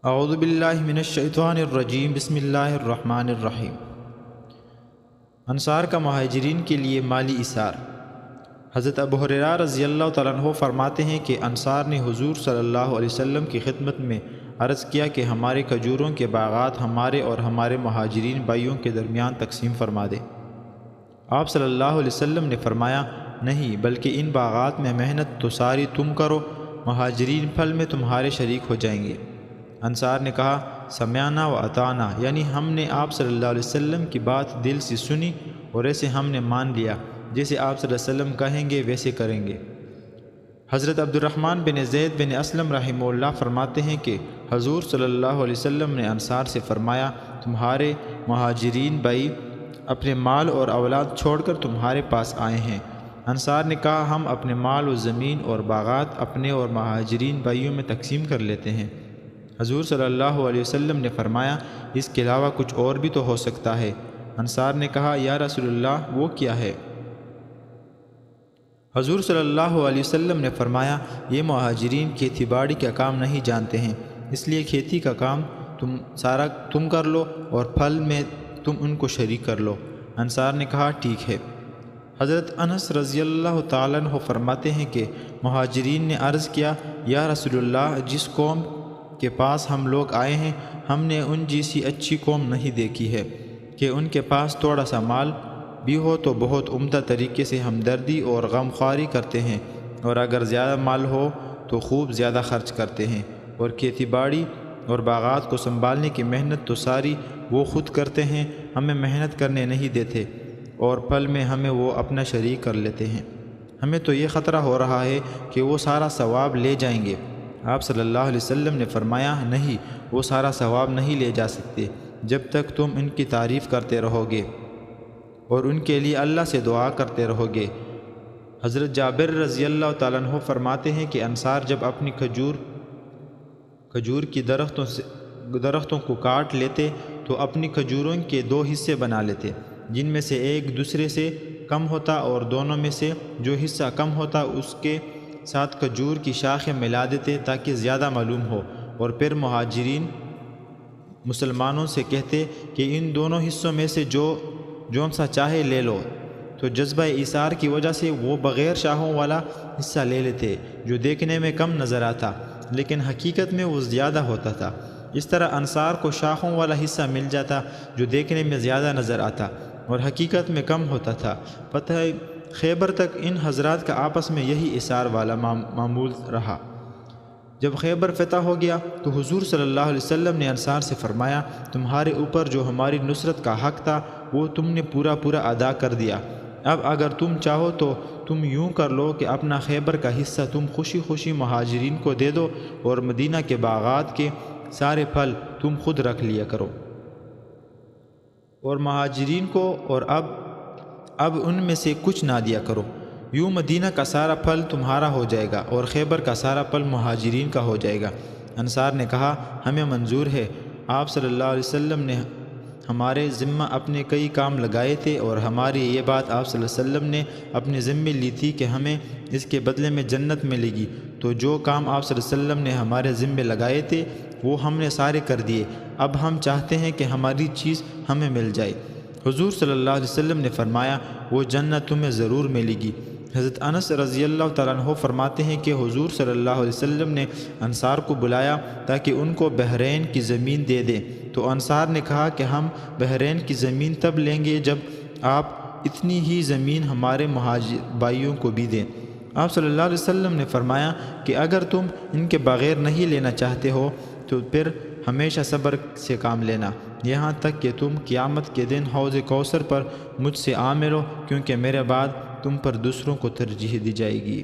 اعوذ باللہ من الشیطان الرجیم بسم اللہ الرحمن الرحیم۔ انصار کا مہاجرین کے لیے مالی اثار۔ حضرت ابو ہریرہ رضی اللہ تعالیٰ عنہ فرماتے ہیں کہ انصار نے حضور صلی اللہ علیہ وسلم کی خدمت میں عرض کیا کہ ہمارے کھجوروں کے باغات ہمارے اور ہمارے مہاجرین بھائیوں کے درمیان تقسیم فرما دے۔ آپ صلی اللہ علیہ وسلم نے فرمایا، نہیں، بلکہ ان باغات میں محنت تو ساری تم کرو، مہاجرین پھل میں تمہارے شریک ہو جائیں گے۔ انصار نے کہا، سمعنا و اطعنا، یعنی ہم نے آپ صلی اللہ علیہ وسلم کی بات دل سے سنی اور ایسے ہم نے مان لیا، جیسے آپ صلی اللہ علیہ وسلم کہیں گے ویسے کریں گے۔ حضرت عبد الرحمن بن زید بن اسلم رحمہ اللہ فرماتے ہیں کہ حضور صلی اللہ علیہ وسلم نے انصار سے فرمایا، تمہارے مہاجرین بھائی اپنے مال اور اولاد چھوڑ کر تمہارے پاس آئے ہیں۔ انصار نے کہا، ہم اپنے مال و زمین اور باغات اپنے اور مہاجرین بھائیوں میں تقسیم کر لیتے ہیں۔ حضور صلی اللہ علیہ وسلم نے فرمایا، اس کے علاوہ کچھ اور بھی تو ہو سکتا ہے۔ انصار نے کہا، یا رسول اللہ، وہ کیا ہے؟ حضور صلی اللہ علیہ وسلم نے فرمایا، یہ مہاجرین کھیتی باڑی کا کام نہیں جانتے ہیں، اس لیے کھیتی کا کام تم کر لو اور پھل میں تم ان کو شریک کر لو۔ انصار نے کہا، ٹھیک ہے۔ حضرت انس رضی اللہ تعالیٰ عنہ فرماتے ہیں کہ مہاجرین نے عرض کیا، یا رسول اللہ، جس قوم کے پاس ہم لوگ آئے ہیں، ہم نے ان جیسی اچھی قوم نہیں دیکھی ہے کہ ان کے پاس تھوڑا سا مال بھی ہو تو بہت عمدہ طریقے سے ہمدردی اور غمخواری کرتے ہیں، اور اگر زیادہ مال ہو تو خوب زیادہ خرچ کرتے ہیں، اور کھیتی باڑی اور باغات کو سنبھالنے کی محنت تو ساری وہ خود کرتے ہیں، ہمیں محنت کرنے نہیں دیتے، اور پھل میں ہمیں وہ اپنا شریک کر لیتے ہیں۔ ہمیں تو یہ خطرہ ہو رہا ہے کہ وہ سارا ثواب لے جائیں گے۔ آپ صلی اللہ علیہ وسلم نے فرمایا، نہیں، وہ سارا ثواب نہیں لے جا سکتے جب تک تم ان کی تعریف کرتے رہو گے اور ان کے لیے اللہ سے دعا کرتے رہو گے۔ حضرت جابر رضی اللہ تعالیٰ عنہ فرماتے ہیں کہ انصار جب اپنی کھجور کی درختوں کو کاٹ لیتے تو اپنی کھجوروں کے دو حصے بنا لیتے، جن میں سے ایک دوسرے سے کم ہوتا اور دونوں میں سے جو حصہ کم ہوتا اس کے ساتھ کھجور کی شاخیں ملا دیتے تاکہ زیادہ معلوم ہو، اور پھر مہاجرین مسلمانوں سے کہتے کہ ان دونوں حصوں میں سے جون سا چاہے لے لو، تو جذبہ ایثار کی وجہ سے وہ بغیر شاخوں والا حصہ لے لیتے جو دیکھنے میں کم نظر آتا لیکن حقیقت میں وہ زیادہ ہوتا تھا۔ اس طرح انصار کو شاخوں والا حصہ مل جاتا جو دیکھنے میں زیادہ نظر آتا اور حقیقت میں کم ہوتا تھا۔ فتح خیبر تک ان حضرات کا آپس میں یہی اثار والا معمول رہا۔ جب خیبر فتح ہو گیا تو حضور صلی اللہ علیہ وسلم نے انصار سے فرمایا، تمہارے اوپر جو ہماری نصرت کا حق تھا وہ تم نے پورا ادا کر دیا، اب اگر تم چاہو تو تم یوں کر لو کہ اپنا خیبر کا حصہ تم خوشی خوشی مہاجرین کو دے دو، اور مدینہ کے باغات کے سارے پھل تم خود رکھ لیا کرو، اور مہاجرین کو اور اب ان میں سے کچھ نہ دیا کرو، یوں مدینہ کا سارا پھل تمہارا ہو جائے گا اور خیبر کا سارا پھل مہاجرین کا ہو جائے گا۔ انصار نے کہا، ہمیں منظور ہے۔ آپ صلی اللہ علیہ وسلم نے ہمارے ذمہ اپنے کئی کام لگائے تھے اور ہماری یہ بات آپ صلی اللہ علیہ وسلم نے اپنے ذمہ لی تھی کہ ہمیں اس کے بدلے میں جنت ملے گی، تو جو کام آپ صلی اللہ علیہ وسلم نے ہمارے ذمہ لگائے تھے وہ ہم نے سارے کر دیے، اب ہم چاہتے ہیں کہ ہماری چیز ہمیں مل جائے۔ حضور صلی اللہ علیہ وسلم نے فرمایا، وہ جنت تمہیں ضرور ملے گی۔ حضرت انس رضی اللہ تعالیٰ عنہ فرماتے ہیں کہ حضور صلی اللہ علیہ وسلم نے انصار کو بلایا تاکہ ان کو بحرین کی زمین دے دیں، تو انصار نے کہا کہ ہم بحرین کی زمین تب لیں گے جب آپ اتنی ہی زمین ہمارے مہاجر بھائیوں کو بھی دیں۔ آپ صلی اللہ علیہ وسلم نے فرمایا کہ اگر تم ان کے بغیر نہیں لینا چاہتے ہو تو پھر ہمیشہ صبر سے کام لینا، یہاں تک کہ تم قیامت کے دن حوض کوثر پر مجھ سے آ ملو، کیونکہ میرے بعد تم پر دوسروں کو ترجیح دی جائے گی۔